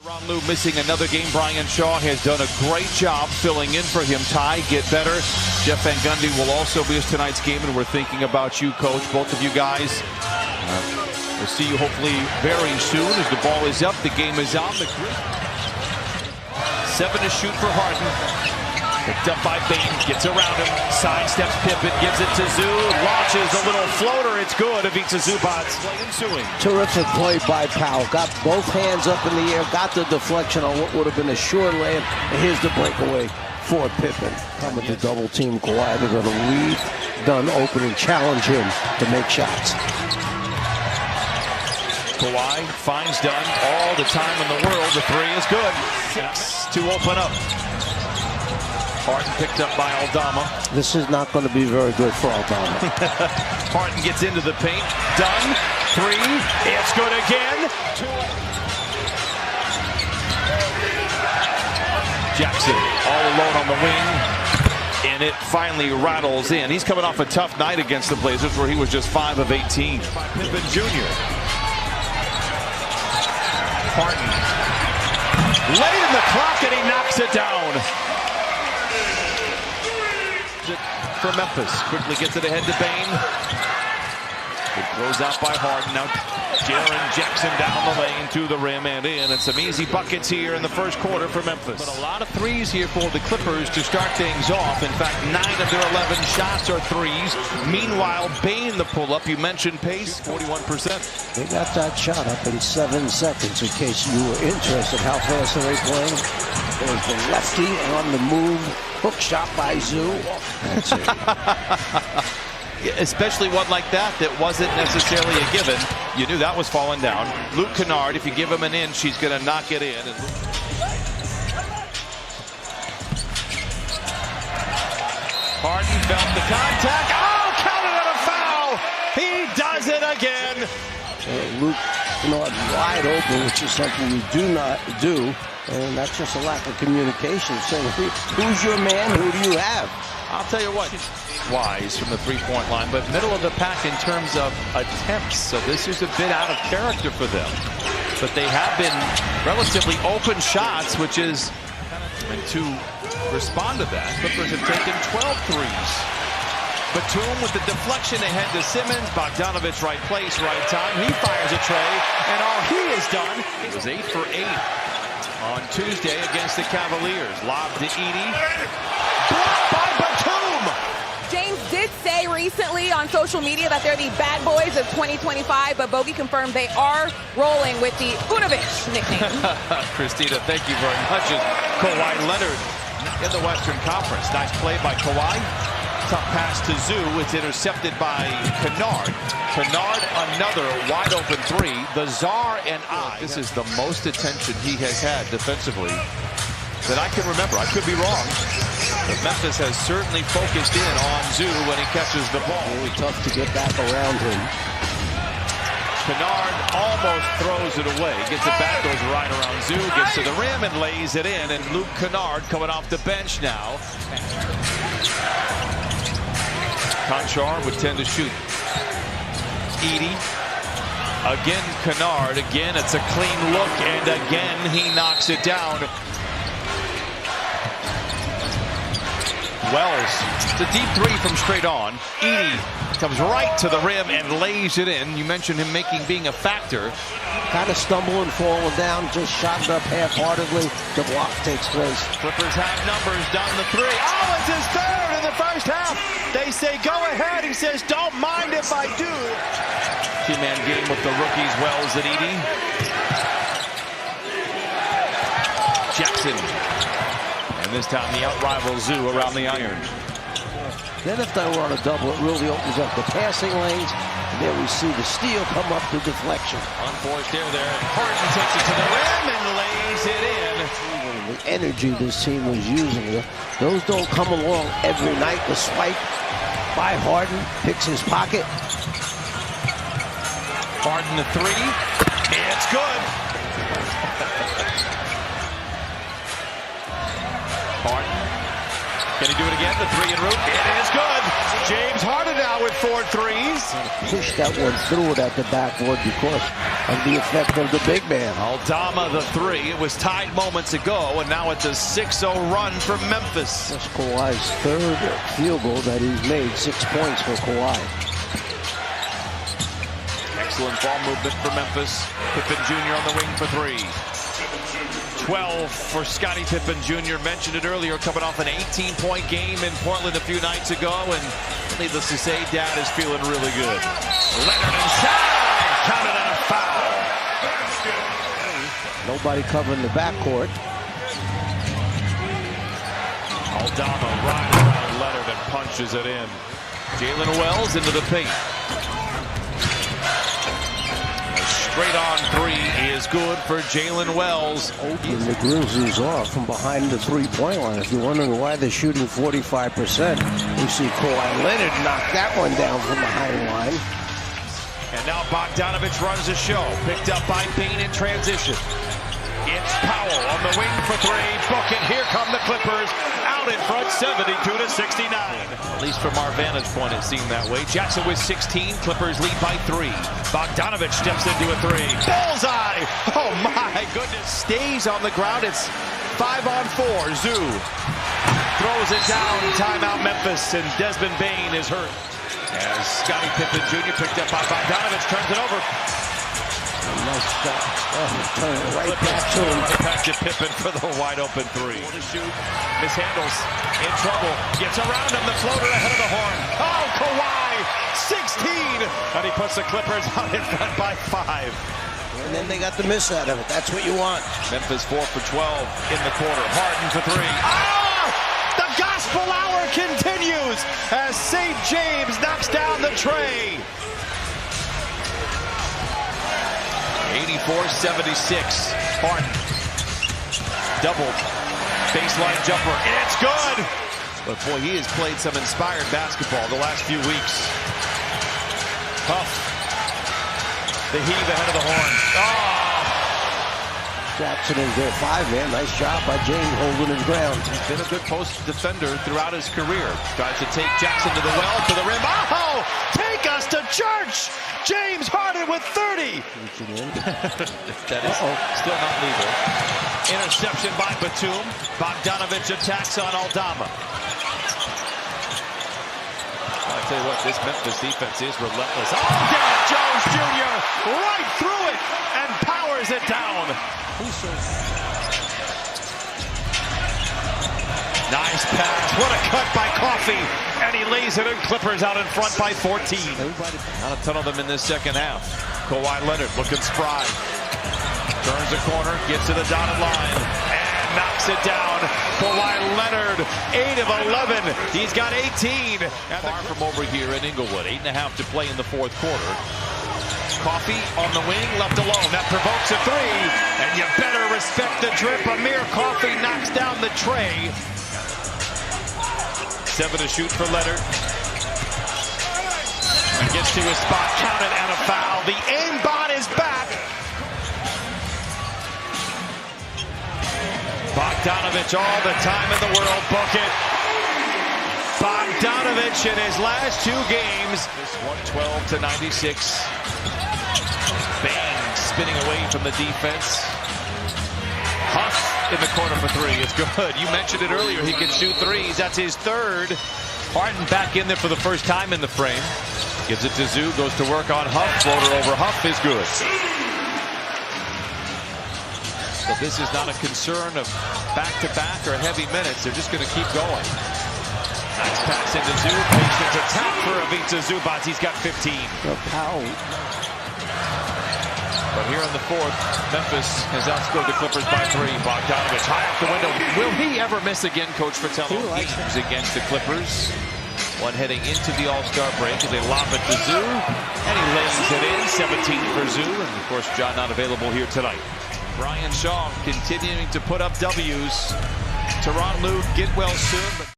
Ron Lou missing another game. Brian Shaw has done a great job filling in for him. Ty, get better. Jeff Van Gundy will also be at tonight's game, and we're thinking about you, Coach. Both of you guys. We'll see you hopefully very soon as the ball is up. The game is on. The 7 to shoot for Harden. Picked up by Bain, gets around him, sidesteps Pippen, gives it to Zoo, launches a little floater, it's good. Ivica Zubac's play ensuing. Terrific play by Powell, got both hands up in the air, got the deflection on what would have been a sure layup, and here's the breakaway for Pippen. Coming to double team Kawhi, they're going to leave Dunn open and challenge him to make shots. Kawhi finds Dunn all the time in the world, the 3 is good. 6 to open up. Harden picked up by Aldama. This is not going to be very good for Aldama. Harden gets into the paint. Dunn, 3. It's good again. 2. Jackson all alone on the wing. And it finally rattles in. He's coming off a tough night against the Blazers where he was just 5 of 18. Pippen Jr. Harden. Late in the clock and he knocks it down. For Memphis, quickly gets it ahead to Bain. It goes out by Harden. Now Jaren Jackson down the lane to the rim and in. And some easy buckets here in the first quarter for Memphis. But a lot of threes here for the Clippers to start things off. In fact, 9 of their 11 shots are threes. Meanwhile, Bain, the pull-up, you mentioned pace, 41%. They got that shot up in 7 seconds, in case you were interested. How fast are they playing? There's the lefty on the move. Hook shot by Zoo. That's it. Especially one like that wasn't necessarily a given. You knew that was falling down. Luke Kennard, if you give him an inch, he's going to knock it in. Harden felt the contact. Oh, counted on a foul. He does it again. Luke Kennard wide open, which is something you do not do. And that's just a lack of communication. Saying, who's your man? Who do you have? I'll tell you what. Wise from the three-point line, but middle of the pack in terms of attempts. So this is a bit out of character for them. But they have been relatively open shots, which is, and to respond to that, Clippers have taken 12 threes. Batum with the deflection ahead to Simmons. Bogdanovich right place, right time. He fires a tray, and all he has done is 8 for 8 on Tuesday against the Cavaliers. Lob to Edey. Blocked by Batum! James did say recently on social media that they're the bad boys of 2025, but Bogey confirmed they are rolling with the Unovich nickname. Christina, thank you very much. Kawhi Leonard in the Western Conference. Nice play by Kawhi. Tough pass to Zoo. It's intercepted by Kennard. Kennard, another wide open 3. The Czar and I. This is the most attention he has had defensively that I can remember. I could be wrong. But Memphis has certainly focused in on Zoo when he catches the ball. Really tough to get back around him. Kennard almost throws it away. Gets it back, goes right around Zoo, gets to the rim and lays it in. And Luke Kennard coming off the bench now. Conchar with 10 to shoot. Edey. Again, Kennard. Again, it's a clean look. And again, he knocks it down. Wells. It's a deep 3 from straight on. Edey comes right to the rim and lays it in. You mentioned him being a factor. Kind of stumbling, falling down, just shot it up half-heartedly. The block takes place. Clippers have numbers down the 3. Oh, it's his 3rd in the first half. They say, go ahead. He says, don't mind if I do. Two-man game with the rookies, Wells and Edey. Jackson. And this time the out-rival Zoo around the iron. Then if they were on a double, it really opens up the passing lanes. And there we see the steal come up to deflection. Unforced there. Harden takes it to the rim and lays it in. The energy this team was using, those don't come along every night. The swipe by Harden, picks his pocket. Harden the 3. It's good. Harden Can he do it again? The three en route. It is good. James Harden now with 4 threes. Push that one through it at the backboard because of the effect of the big man. Aldama the three. It was tied moments ago, and now it's a 6-0 run for Memphis. That's Kawhi's third field goal that he's made. 6 points for Kawhi. Excellent ball movement for Memphis. Pippen Jr. on the wing for 3. 12 for Scottie Pippen Jr. Mentioned it earlier, coming off an 18-point game in Portland a few nights ago, and needless to say, Dad is feeling really good. Leonard inside, counted on a foul. Nobody covering the backcourt. Aldama right around Leonard and punches it in. Jalen Wells into the paint. Straight on 3 is good for Jalen Wells. Open the Grizzlies off from behind the three-point line. If you're wondering why they're shooting 45%, you see Kawhi Leonard knock that one down from behind the line. And now Bogdanovich runs the show. Picked up by Payne in transition. It's Powell on the wing for 3. Book it. Here come the Clippers. Out in front, 72-69. At least from our vantage point, it seemed that way. Jackson with 16. Clippers lead by 3. Bogdanovich steps into a 3. Bullseye! Oh my goodness. Stays on the ground. It's 5-on-4. Zoo throws it down. Timeout Memphis, and Desmond Bane is hurt. As Scottie Pippen Jr. picked up by Bogdanovich, turns it over. Nice shot. Oh, turn it right back to him. Right back to Pippen for the wide open 3. To shoot. Mishandles. In trouble. Gets around him. The floater ahead of the horn. Oh, Kawhi! 16! And he puts the Clippers out in front by 5. And then they got the miss out of it. That's what you want. Memphis 4 for 12 in the quarter. Harden for 3. Oh! The gospel hour continues as St. James knocks down the tray. 84-76. Harden. Doubled. Baseline jumper. It's good! But boy, he has played some inspired basketball the last few weeks. Huff. The heave ahead of the horn. Oh! Jackson is their 5-man. Nice job by James holding his ground. He's been a good post defender throughout his career. Tries to take Jackson to the well, to the rim. Oh! Take us to church! James Harden with 30. That is still not legal. Interception by Batum. Bogdanovich attacks on Aldama. I'll tell you what, this Memphis defense is relentless. Oh, Derrick Jones Jr. right through it and powers it down. Nice pass. What a cut by Coffey. And he lays it in. Clippers out in front by 14. Not a ton of them in this second half. Kawhi Leonard looking spry. Turns the corner. Gets to the dotted line. And knocks it down. Kawhi Leonard, 8 of 11. He's got 18. And far from over here in Inglewood. 8.5 to play in the fourth quarter. Coffey on the wing, left alone. That provokes a 3. And you better respect the drip. Amir Coffey knocks down the tray. 7 to shoot for Leonard. He gets to his spot, counted, and a foul. The aimbot is back. Bogdanovich all the time in the world. Book it. Bogdanovich in his last 2 games. 112-96. Bane spinning away from the defense. Huff in the corner for 3. It's good. You mentioned it earlier. He can shoot 3s. That's his 3rd. Harden back in there for the first time in the frame. Gives it to Zoo. Goes to work on Huff. Floater over Huff is good. But this is not a concern of back-to-back or heavy minutes. They're just going to keep going. Nice pass into Zoo. Patience attack for Ivica Zubac. He's got 15. Powell. But here in the fourth, Memphis has outscored the Clippers by 3. Bogdanovich high off the window. Will he ever miss again, Coach Fratello? He likes games against the Clippers. One heading into the All-Star break as they lob it to Zoo. And he lays it in. 17 for Zoo. And, of course, John not available here tonight. Brian Shaw continuing to put up W's. Teron Lue, get well soon. But